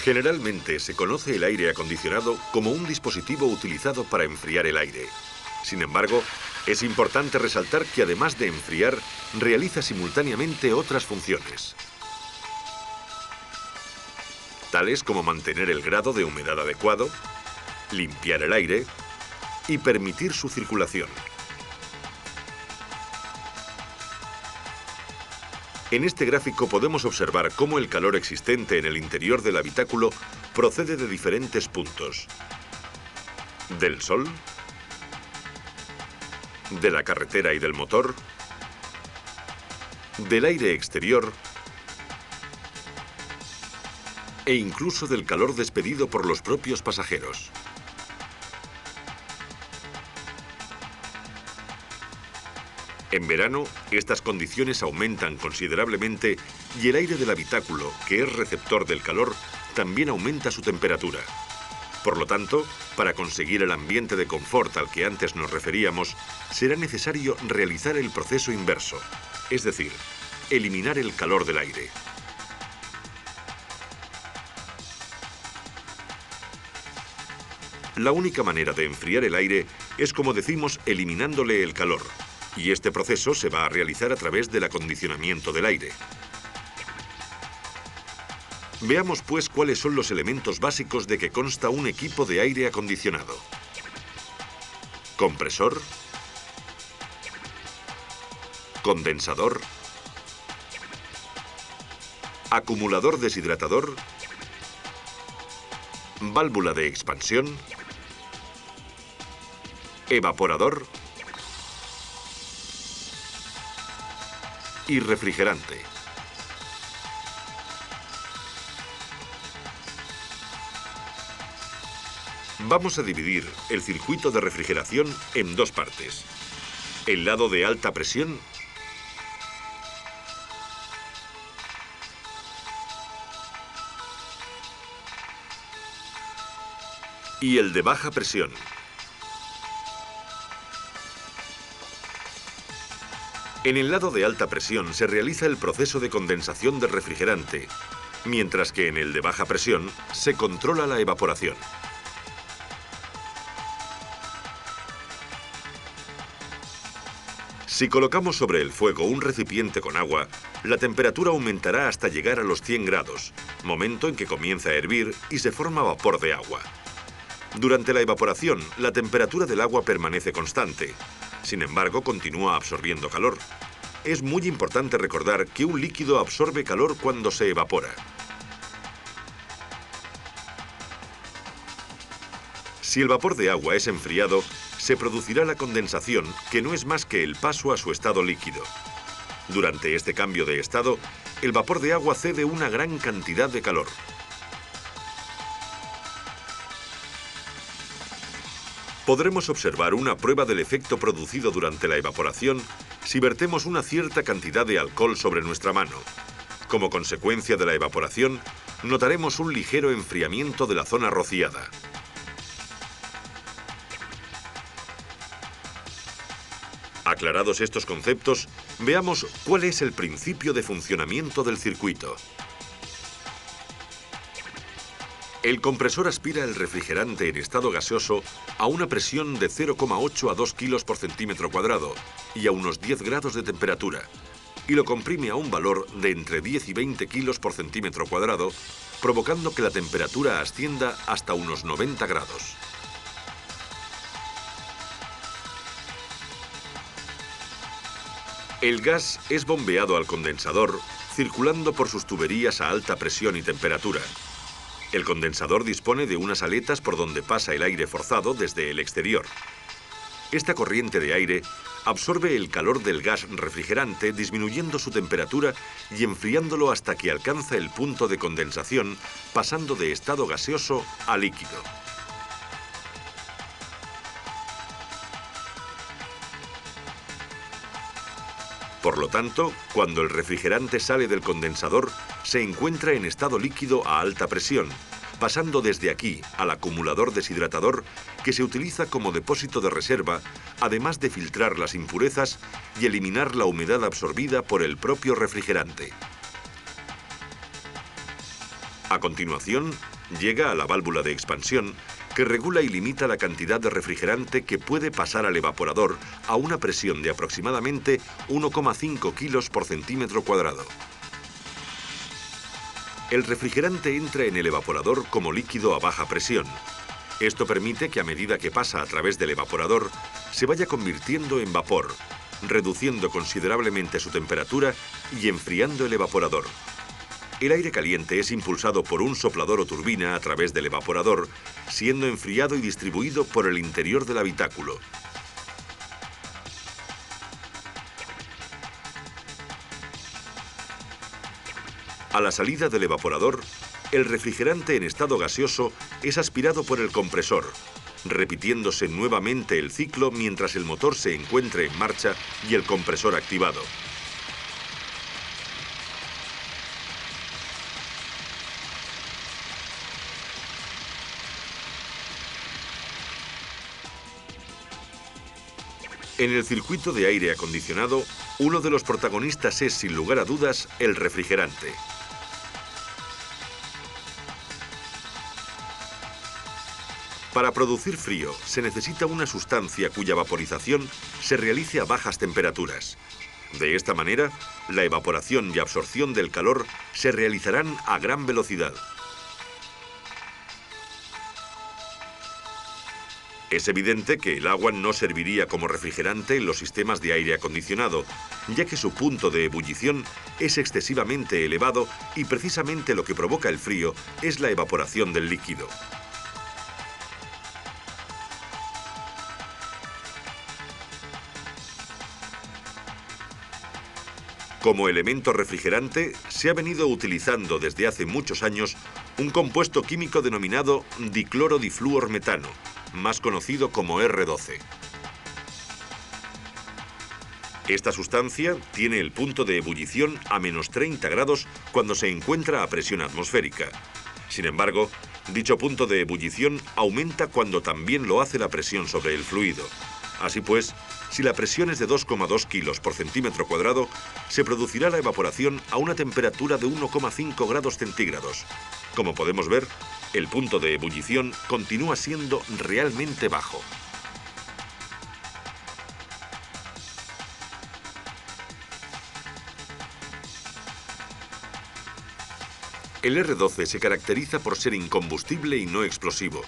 Generalmente se conoce el aire acondicionado como un dispositivo utilizado para enfriar el aire. Sin embargo, es importante resaltar que además de enfriar, realiza simultáneamente otras funciones, tales como mantener el grado de humedad adecuado, limpiar el aire y permitir su circulación. En este gráfico podemos observar cómo el calor existente en el interior del habitáculo procede de diferentes puntos: del sol, de la carretera y del motor, del aire exterior e incluso del calor despedido por los propios pasajeros. En verano, estas condiciones aumentan considerablemente y el aire del habitáculo, que es receptor del calor, también aumenta su temperatura. Por lo tanto, para conseguir el ambiente de confort al que antes nos referíamos, será necesario realizar el proceso inverso, es decir, eliminar el calor del aire. La única manera de enfriar el aire es, como decimos, eliminándole el calor. Y este proceso se va a realizar a través del acondicionamiento del aire. Veamos pues cuáles son los elementos básicos de que consta un equipo de aire acondicionado. Compresor, condensador, acumulador deshidratador, válvula de expansión, evaporador y refrigerante. Vamos a dividir el circuito de refrigeración en dos partes: el lado de alta presión y el de baja presión. En el lado de alta presión se realiza el proceso de condensación del refrigerante, mientras que en el de baja presión se controla la evaporación. Si colocamos sobre el fuego un recipiente con agua, la temperatura aumentará hasta llegar a los 100 grados, momento en que comienza a hervir y se forma vapor de agua. Durante la evaporación, la temperatura del agua permanece constante. Sin embargo, continúa absorbiendo calor. Es muy importante recordar que un líquido absorbe calor cuando se evapora. Si el vapor de agua es enfriado, se producirá la condensación, que no es más que el paso a su estado líquido. Durante este cambio de estado, el vapor de agua cede una gran cantidad de calor. Podremos observar una prueba del efecto producido durante la evaporación si vertemos una cierta cantidad de alcohol sobre nuestra mano. Como consecuencia de la evaporación, notaremos un ligero enfriamiento de la zona rociada. Aclarados estos conceptos, veamos cuál es el principio de funcionamiento del circuito. El compresor aspira el refrigerante en estado gaseoso a una presión de 0,8 a 2 kilos por centímetro cuadrado y a unos 10 grados de temperatura, y lo comprime a un valor de entre 10 y 20 kilos por centímetro cuadrado, provocando que la temperatura ascienda hasta unos 90 grados. El gas es bombeado al condensador, circulando por sus tuberías a alta presión y temperatura. El condensador dispone de unas aletas por donde pasa el aire forzado desde el exterior. Esta corriente de aire absorbe el calor del gas refrigerante, disminuyendo su temperatura y enfriándolo hasta que alcanza el punto de condensación, pasando de estado gaseoso a líquido. Por lo tanto, cuando el refrigerante sale del condensador, se encuentra en estado líquido a alta presión, pasando desde aquí al acumulador deshidratador, que se utiliza como depósito de reserva, además de filtrar las impurezas y eliminar la humedad absorbida por el propio refrigerante. A continuación, llega a la válvula de expansión, que regula y limita la cantidad de refrigerante que puede pasar al evaporador a una presión de aproximadamente 1,5 kilos por centímetro cuadrado. El refrigerante entra en el evaporador como líquido a baja presión. Esto permite que a medida que pasa a través del evaporador, se vaya convirtiendo en vapor, reduciendo considerablemente su temperatura y enfriando el evaporador. El aire caliente es impulsado por un soplador o turbina a través del evaporador, siendo enfriado y distribuido por el interior del habitáculo. A la salida del evaporador, el refrigerante en estado gaseoso es aspirado por el compresor, repitiéndose nuevamente el ciclo mientras el motor se encuentre en marcha y el compresor activado. En el circuito de aire acondicionado, uno de los protagonistas es, sin lugar a dudas, el refrigerante. Para producir frío, se necesita una sustancia cuya vaporización se realice a bajas temperaturas. De esta manera, la evaporación y absorción del calor se realizarán a gran velocidad. Es evidente que el agua no serviría como refrigerante en los sistemas de aire acondicionado, ya que su punto de ebullición es excesivamente elevado y precisamente lo que provoca el frío es la evaporación del líquido. Como elemento refrigerante, se ha venido utilizando desde hace muchos años un compuesto químico denominado diclorodifluormetano, más conocido como R12. Esta sustancia tiene el punto de ebullición a menos 30 grados cuando se encuentra a presión atmosférica. Sin embargo, dicho punto de ebullición aumenta cuando también lo hace la presión sobre el fluido. Así pues, si la presión es de 2,2 kilos por centímetro cuadrado, se producirá la evaporación a una temperatura de 1,5 grados centígrados. Como podemos ver, el punto de ebullición continúa siendo realmente bajo. El R12 se caracteriza por ser incombustible y no explosivo,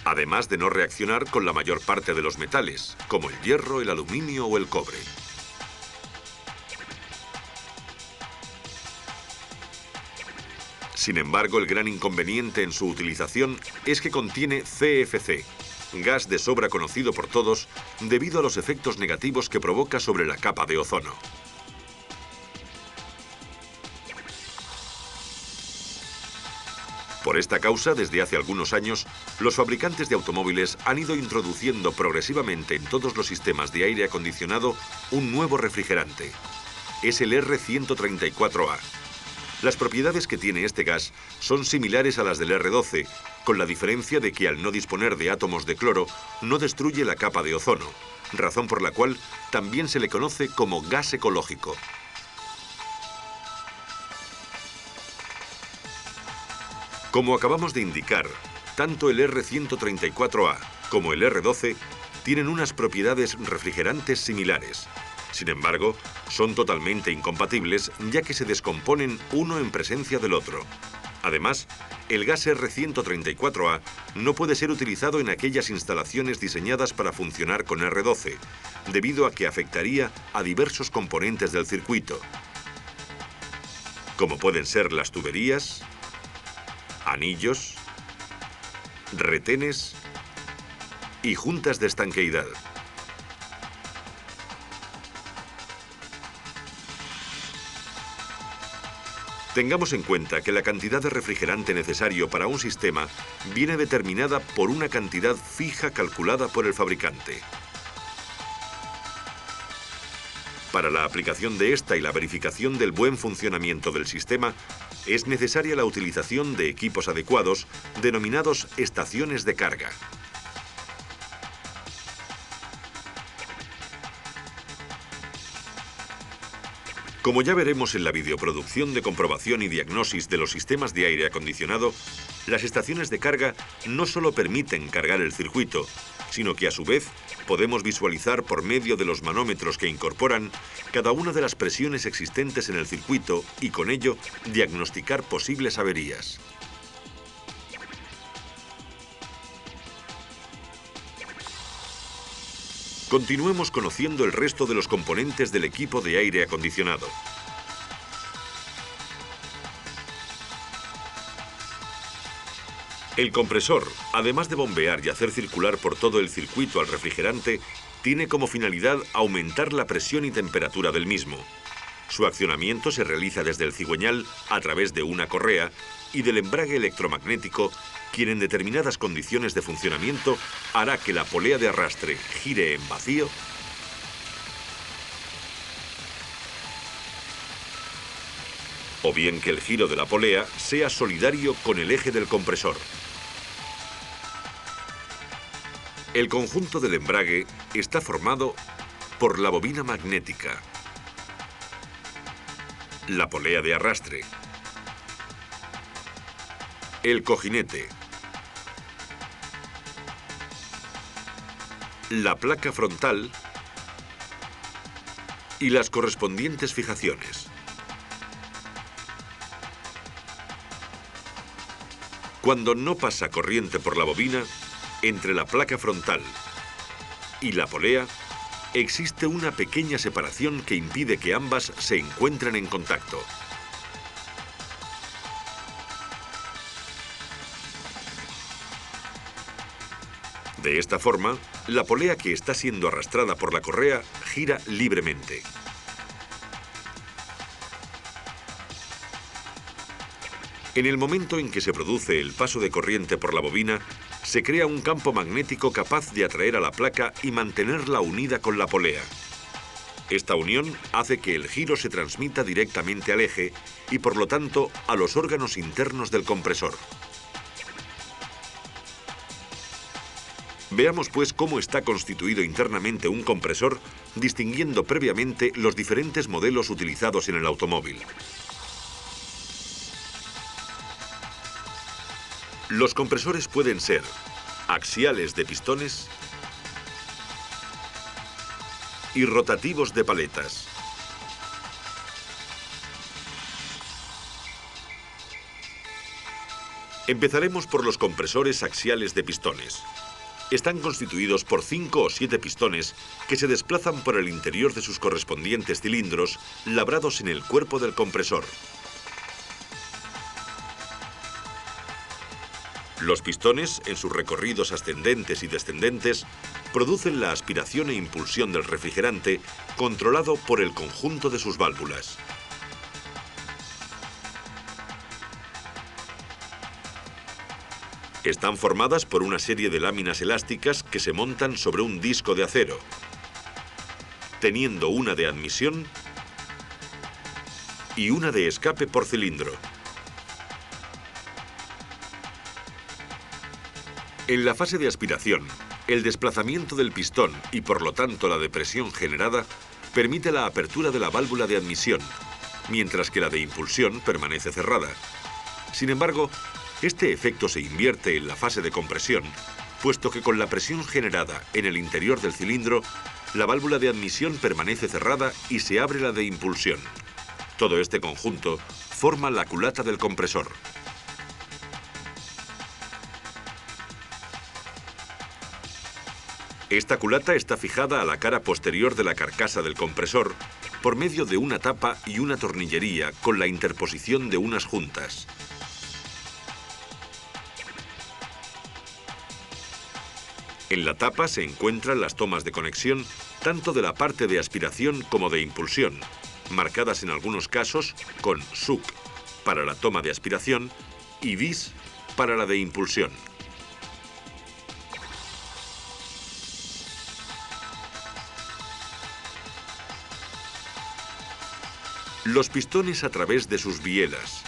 además de no reaccionar con la mayor parte de los metales, como el hierro, el aluminio o el cobre. Sin embargo, el gran inconveniente en su utilización es que contiene CFC, gas de sobra conocido por todos debido a los efectos negativos que provoca sobre la capa de ozono. Por esta causa, desde hace algunos años, los fabricantes de automóviles han ido introduciendo progresivamente en todos los sistemas de aire acondicionado un nuevo refrigerante. Es el R134A. Las propiedades que tiene este gas son similares a las del R12, con la diferencia de que al no disponer de átomos de cloro, no destruye la capa de ozono, razón por la cual también se le conoce como gas ecológico. Como acabamos de indicar, tanto el R134A como el R12 tienen unas propiedades refrigerantes similares. Sin embargo, son totalmente incompatibles ya que se descomponen uno en presencia del otro. Además, el gas R134A no puede ser utilizado en aquellas instalaciones diseñadas para funcionar con R12, debido a que afectaría a diversos componentes del circuito, como pueden ser las tuberías, anillos, retenes y juntas de estanqueidad. Tengamos en cuenta que la cantidad de refrigerante necesario para un sistema viene determinada por una cantidad fija calculada por el fabricante. Para la aplicación de esta y la verificación del buen funcionamiento del sistema, es necesaria la utilización de equipos adecuados, denominados estaciones de carga. Como ya veremos en la videoproducción de comprobación y diagnosis de los sistemas de aire acondicionado, las estaciones de carga no solo permiten cargar el circuito, sino que a su vez podemos visualizar por medio de los manómetros que incorporan cada una de las presiones existentes en el circuito y con ello diagnosticar posibles averías. Continuemos conociendo el resto de los componentes del equipo de aire acondicionado. El compresor, además de bombear y hacer circular por todo el circuito al refrigerante, tiene como finalidad aumentar la presión y temperatura del mismo. Su accionamiento se realiza desde el cigüeñal a través de una correa y del embrague electromagnético, quien en determinadas condiciones de funcionamiento hará que la polea de arrastre gire en vacío o bien que el giro de la polea sea solidario con el eje del compresor. El conjunto del embrague está formado por la bobina magnética, la polea de arrastre, el cojinete, la placa frontal y las correspondientes fijaciones. Cuando no pasa corriente por la bobina, entre la placa frontal y la polea, existe una pequeña separación que impide que ambas se encuentren en contacto. De esta forma, la polea que está siendo arrastrada por la correa gira libremente. En el momento en que se produce el paso de corriente por la bobina, se crea un campo magnético capaz de atraer a la placa y mantenerla unida con la polea. Esta unión hace que el giro se transmita directamente al eje y, por lo tanto, a los órganos internos del compresor. Veamos, pues, cómo está constituido internamente un compresor, distinguiendo previamente los diferentes modelos utilizados en el automóvil. Los compresores pueden ser axiales de pistones y rotativos de paletas. Empezaremos por los compresores axiales de pistones. Están constituidos por 5 o 7 pistones que se desplazan por el interior de sus correspondientes cilindros labrados en el cuerpo del compresor. Los pistones, en sus recorridos ascendentes y descendentes, producen la aspiración e impulsión del refrigerante controlado por el conjunto de sus válvulas. Están formadas por una serie de láminas elásticas que se montan sobre un disco de acero, teniendo una de admisión y una de escape por cilindro. En la fase de aspiración, el desplazamiento del pistón y por lo tanto la depresión generada permite la apertura de la válvula de admisión, mientras que la de impulsión permanece cerrada. Sin embargo, este efecto se invierte en la fase de compresión, puesto que con la presión generada en el interior del cilindro, la válvula de admisión permanece cerrada y se abre la de impulsión. Todo este conjunto forma la culata del compresor. Esta culata está fijada a la cara posterior de la carcasa del compresor por medio de una tapa y una tornillería con la interposición de unas juntas. En la tapa se encuentran las tomas de conexión tanto de la parte de aspiración como de impulsión, marcadas en algunos casos con SUC para la toma de aspiración y BIS para la de impulsión. Los pistones a través de sus bielas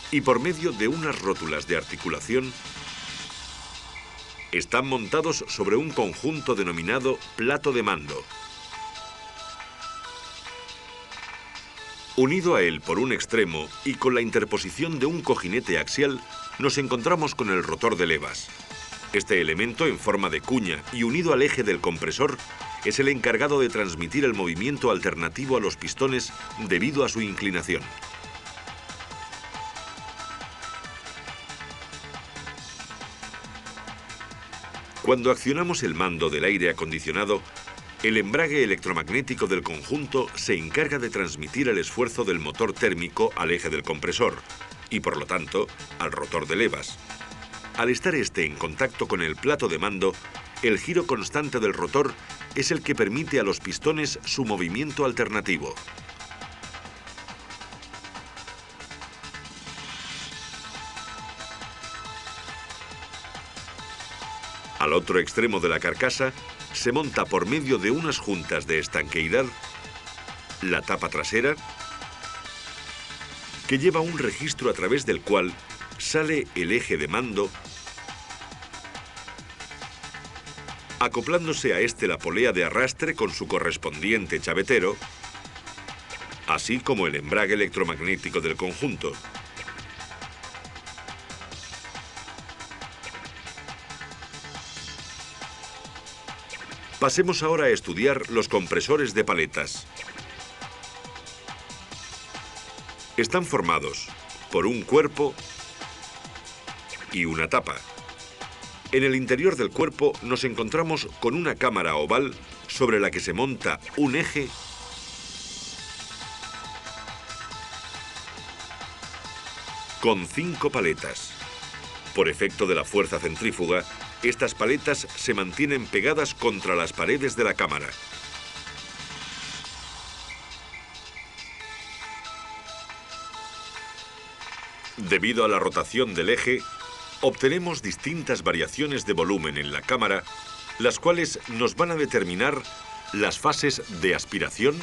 y por medio de unas rótulas de articulación están montados sobre un conjunto denominado plato de mando. Unido a él por un extremo y con la interposición de un cojinete axial, nos encontramos con el rotor de levas. Este elemento, en forma de cuña y unido al eje del compresor, es el encargado de transmitir el movimiento alternativo a los pistones debido a su inclinación. Cuando accionamos el mando del aire acondicionado, el embrague electromagnético del conjunto se encarga de transmitir el esfuerzo del motor térmico al eje del compresor y, por lo tanto, al rotor de levas. Al estar este en contacto con el plato de mando, el giro constante del rotor es el que permite a los pistones su movimiento alternativo. Al otro extremo de la carcasa se monta por medio de unas juntas de estanqueidad la tapa trasera, que lleva un registro a través del cual sale el eje de mando, acoplándose a este la polea de arrastre con su correspondiente chavetero, así como el embrague electromagnético del conjunto. Pasemos ahora a estudiar los compresores de paletas. Están formados por un cuerpo y una tapa. En el interior del cuerpo nos encontramos con una cámara oval sobre la que se monta un eje con 5 paletas. Por efecto de la fuerza centrífuga, estas paletas se mantienen pegadas contra las paredes de la cámara. Debido a la rotación del eje, obtenemos distintas variaciones de volumen en la cámara, las cuales nos van a determinar las fases de aspiración,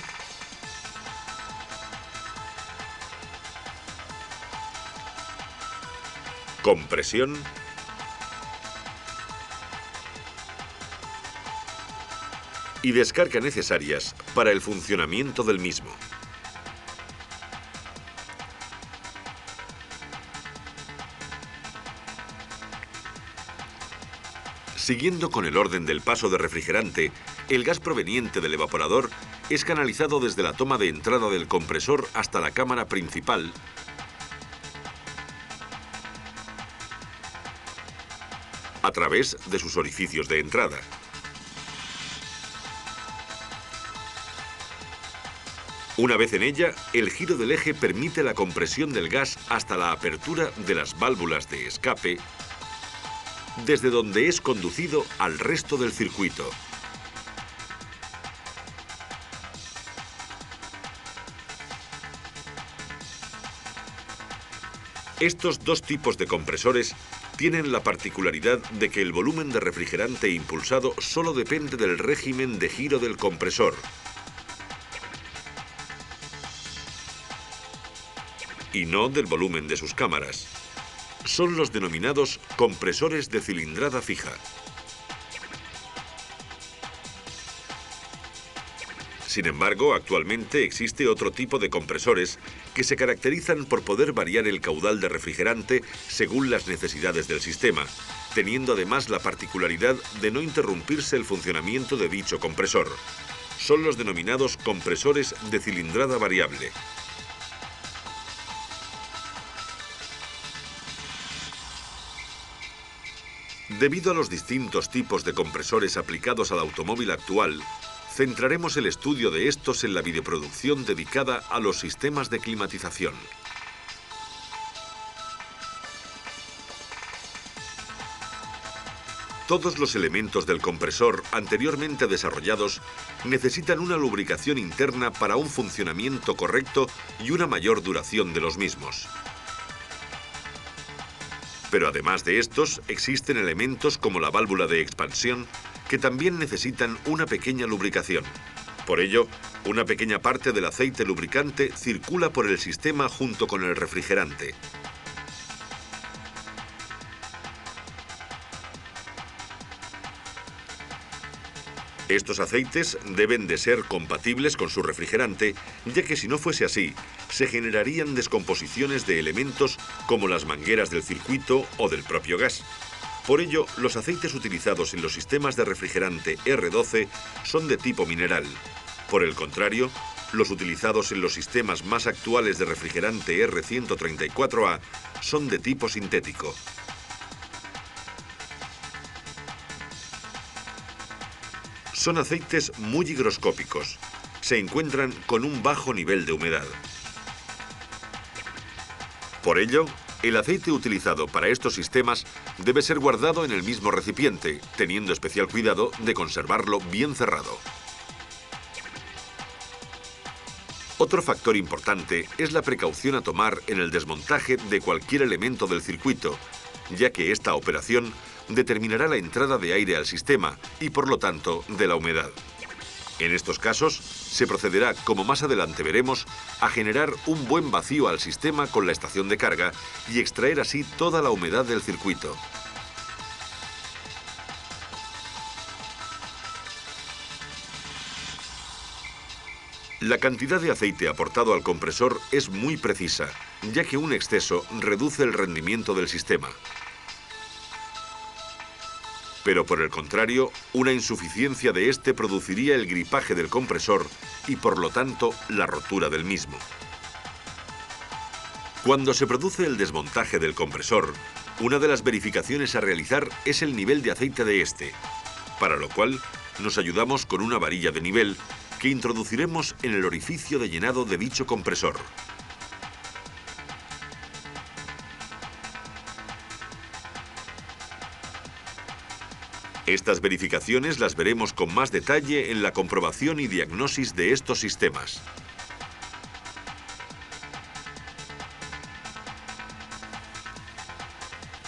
compresión y descarga necesarias para el funcionamiento del mismo. Siguiendo con el orden del paso de refrigerante, el gas proveniente del evaporador es canalizado desde la toma de entrada del compresor hasta la cámara principal, a través de sus orificios de entrada. Una vez en ella, el giro del eje permite la compresión del gas hasta la apertura de las válvulas de escape, desde donde es conducido al resto del circuito. Estos dos tipos de compresores tienen la particularidad de que el volumen de refrigerante impulsado solo depende del régimen de giro del compresor, y no del volumen de sus cámaras. Son los denominados compresores de cilindrada fija. Sin embargo, actualmente existe otro tipo de compresores que se caracterizan por poder variar el caudal de refrigerante según las necesidades del sistema, teniendo además la particularidad de no interrumpirse el funcionamiento de dicho compresor. Son los denominados compresores de cilindrada variable. Debido a los distintos tipos de compresores aplicados al automóvil actual, centraremos el estudio de estos en la videoproducción dedicada a los sistemas de climatización. Todos los elementos del compresor anteriormente desarrollados necesitan una lubricación interna para un funcionamiento correcto y una mayor duración de los mismos. Pero además de estos, existen elementos como la válvula de expansión que también necesitan una pequeña lubricación. Por ello, una pequeña parte del aceite lubricante circula por el sistema junto con el refrigerante. Estos aceites deben de ser compatibles con su refrigerante, ya que si no fuese así, se generarían descomposiciones de elementos como las mangueras del circuito o del propio gas. Por ello, los aceites utilizados en los sistemas de refrigerante R12 son de tipo mineral. Por el contrario, los utilizados en los sistemas más actuales de refrigerante R134A son de tipo sintético. Son aceites muy higroscópicos. Se encuentran con un bajo nivel de humedad. Por ello, el aceite utilizado para estos sistemas debe ser guardado en el mismo recipiente, teniendo especial cuidado de conservarlo bien cerrado. Otro factor importante es la precaución a tomar en el desmontaje de cualquier elemento del circuito, ya que esta operación determinará la entrada de aire al sistema y, por lo tanto, de la humedad. En estos casos, se procederá, como más adelante veremos, a generar un buen vacío al sistema con la estación de carga y extraer así toda la humedad del circuito. La cantidad de aceite aportado al compresor es muy precisa, ya que un exceso reduce el rendimiento del sistema. Pero por el contrario, una insuficiencia de este produciría el gripaje del compresor y por lo tanto la rotura del mismo. Cuando se produce el desmontaje del compresor, una de las verificaciones a realizar es el nivel de aceite de este, para lo cual nos ayudamos con una varilla de nivel que introduciremos en el orificio de llenado de dicho compresor. Estas verificaciones las veremos con más detalle en la comprobación y diagnosis de estos sistemas.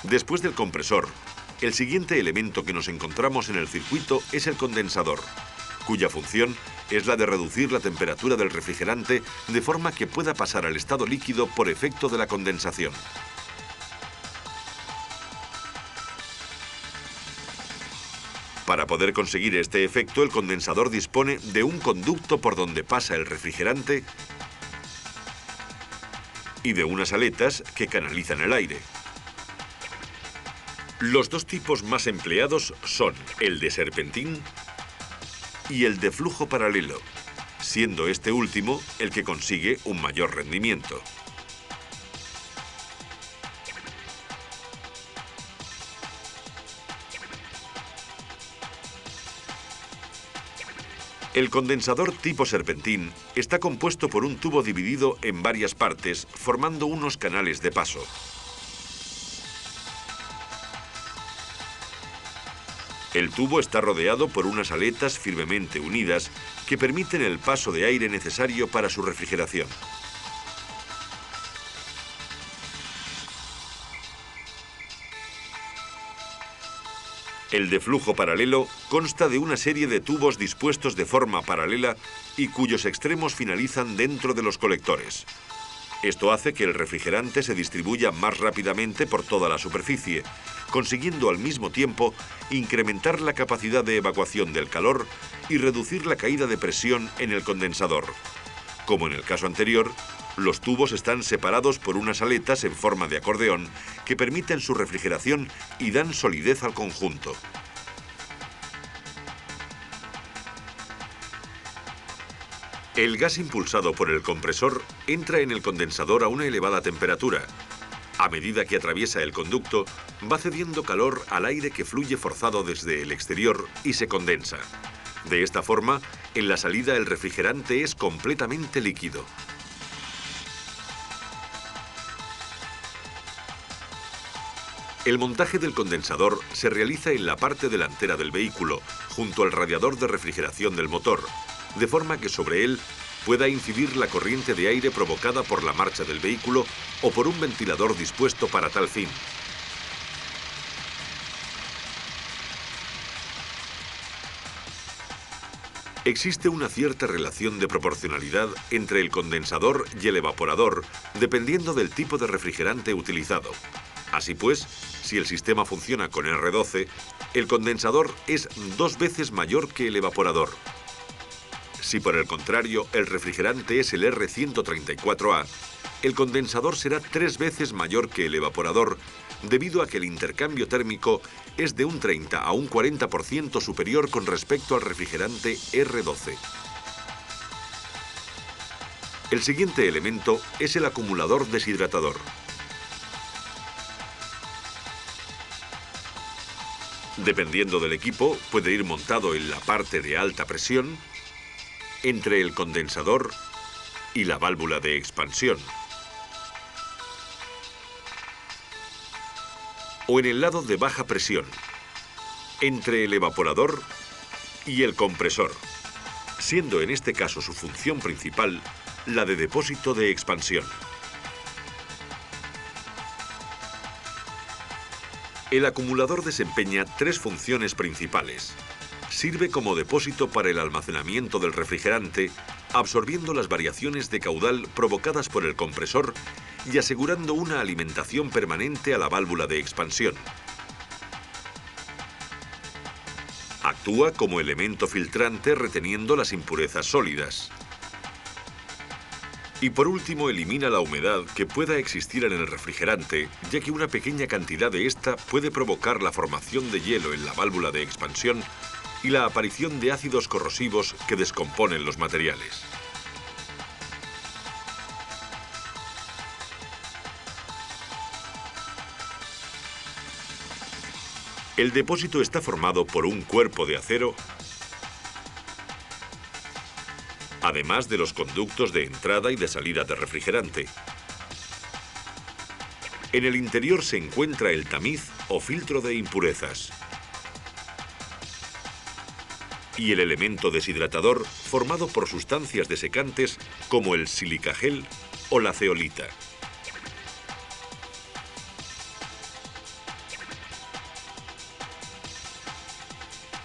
Después del compresor, el siguiente elemento que nos encontramos en el circuito es el condensador, cuya función es la de reducir la temperatura del refrigerante de forma que pueda pasar al estado líquido por efecto de la condensación. Para poder conseguir este efecto, el condensador dispone de un conducto por donde pasa el refrigerante y de unas aletas que canalizan el aire. Los dos tipos más empleados son el de serpentín y el de flujo paralelo, siendo este último el que consigue un mayor rendimiento. El condensador tipo serpentín está compuesto por un tubo dividido en varias partes, formando unos canales de paso. El tubo está rodeado por unas aletas firmemente unidas que permiten el paso de aire necesario para su refrigeración. El de flujo paralelo consta de una serie de tubos dispuestos de forma paralela y cuyos extremos finalizan dentro de los colectores. Esto hace que el refrigerante se distribuya más rápidamente por toda la superficie, consiguiendo al mismo tiempo incrementar la capacidad de evacuación del calor y reducir la caída de presión en el condensador. Como en el caso anterior, los tubos están separados por unas aletas en forma de acordeón que permiten su refrigeración y dan solidez al conjunto. El gas impulsado por el compresor entra en el condensador a una elevada temperatura. A medida que atraviesa el conducto, va cediendo calor al aire que fluye forzado desde el exterior y se condensa. De esta forma, en la salida el refrigerante es completamente líquido. El montaje del condensador se realiza en la parte delantera del vehículo, junto al radiador de refrigeración del motor, de forma que sobre él pueda incidir la corriente de aire provocada por la marcha del vehículo o por un ventilador dispuesto para tal fin. Existe una cierta relación de proporcionalidad entre el condensador y el evaporador, dependiendo del tipo de refrigerante utilizado. Así pues, si el sistema funciona con R12, el condensador es 2 veces mayor que el evaporador. Si por el contrario el refrigerante es el R134A, el condensador será 3 veces mayor que el evaporador, debido a que el intercambio térmico es de un 30 a un 40% superior con respecto al refrigerante R12. El siguiente elemento es el acumulador deshidratador. Dependiendo del equipo, puede ir montado en la parte de alta presión, entre el condensador y la válvula de expansión, o en el lado de baja presión, entre el evaporador y el compresor, siendo en este caso su función principal la de depósito de expansión. El acumulador desempeña 3 funciones principales. Sirve como depósito para el almacenamiento del refrigerante, absorbiendo las variaciones de caudal provocadas por el compresor y asegurando una alimentación permanente a la válvula de expansión. Actúa como elemento filtrante reteniendo las impurezas sólidas. Y por último, elimina la humedad que pueda existir en el refrigerante, ya que una pequeña cantidad de esta puede provocar la formación de hielo en la válvula de expansión y la aparición de ácidos corrosivos que descomponen los materiales. El depósito está formado por un cuerpo de acero, además de los conductos de entrada y de salida de refrigerante. En el interior se encuentra el tamiz o filtro de impurezas y el elemento deshidratador formado por sustancias desecantes como el silicagel o la zeolita.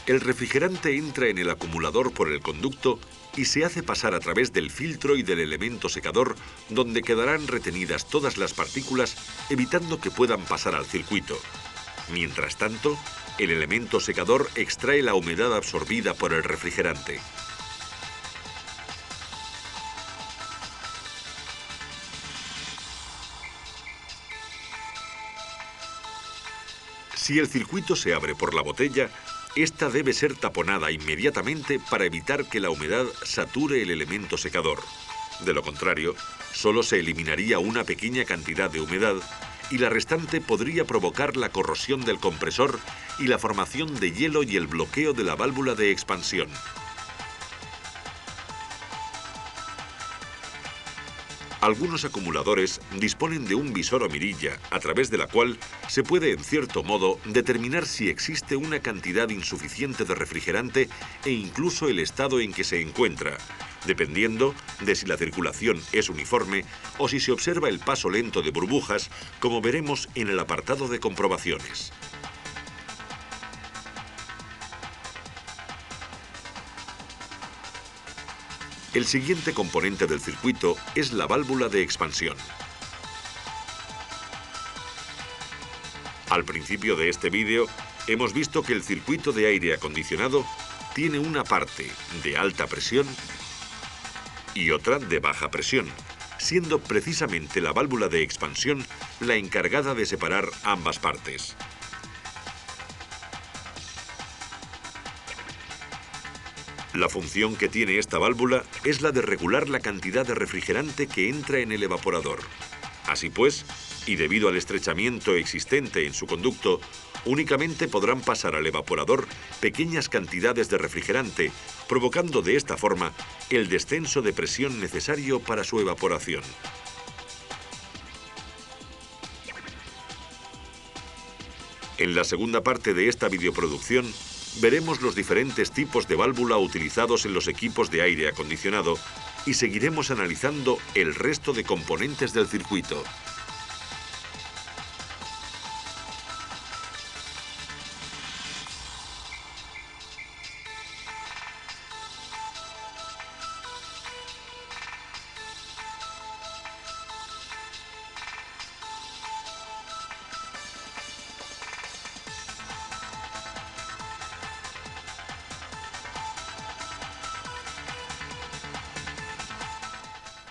El refrigerante entra en el acumulador por el conducto y se hace pasar a través del filtro y del elemento secador, donde quedarán retenidas todas las partículas, evitando que puedan pasar al circuito. Mientras tanto, el elemento secador extrae la humedad absorbida por el refrigerante. Si el circuito se abre por la botella, esta debe ser taponada inmediatamente para evitar que la humedad sature el elemento secador. De lo contrario, solo se eliminaría una pequeña cantidad de humedad y la restante podría provocar la corrosión del compresor y la formación de hielo y el bloqueo de la válvula de expansión. Algunos acumuladores disponen de un visor o mirilla, a través de la cual se puede, en cierto modo, determinar si existe una cantidad insuficiente de refrigerante e incluso el estado en que se encuentra, dependiendo de si la circulación es uniforme o si se observa el paso lento de burbujas, como veremos en el apartado de comprobaciones. El siguiente componente del circuito es la válvula de expansión. Al principio de este vídeo hemos visto que el circuito de aire acondicionado tiene una parte de alta presión y otra de baja presión, siendo precisamente la válvula de expansión la encargada de separar ambas partes. La función que tiene esta válvula es la de regular la cantidad de refrigerante que entra en el evaporador. Así pues, y debido al estrechamiento existente en su conducto, únicamente podrán pasar al evaporador pequeñas cantidades de refrigerante, provocando de esta forma el descenso de presión necesario para su evaporación. En la segunda parte de esta videoproducción, veremos los diferentes tipos de válvula utilizados en los equipos de aire acondicionado y seguiremos analizando el resto de componentes del circuito.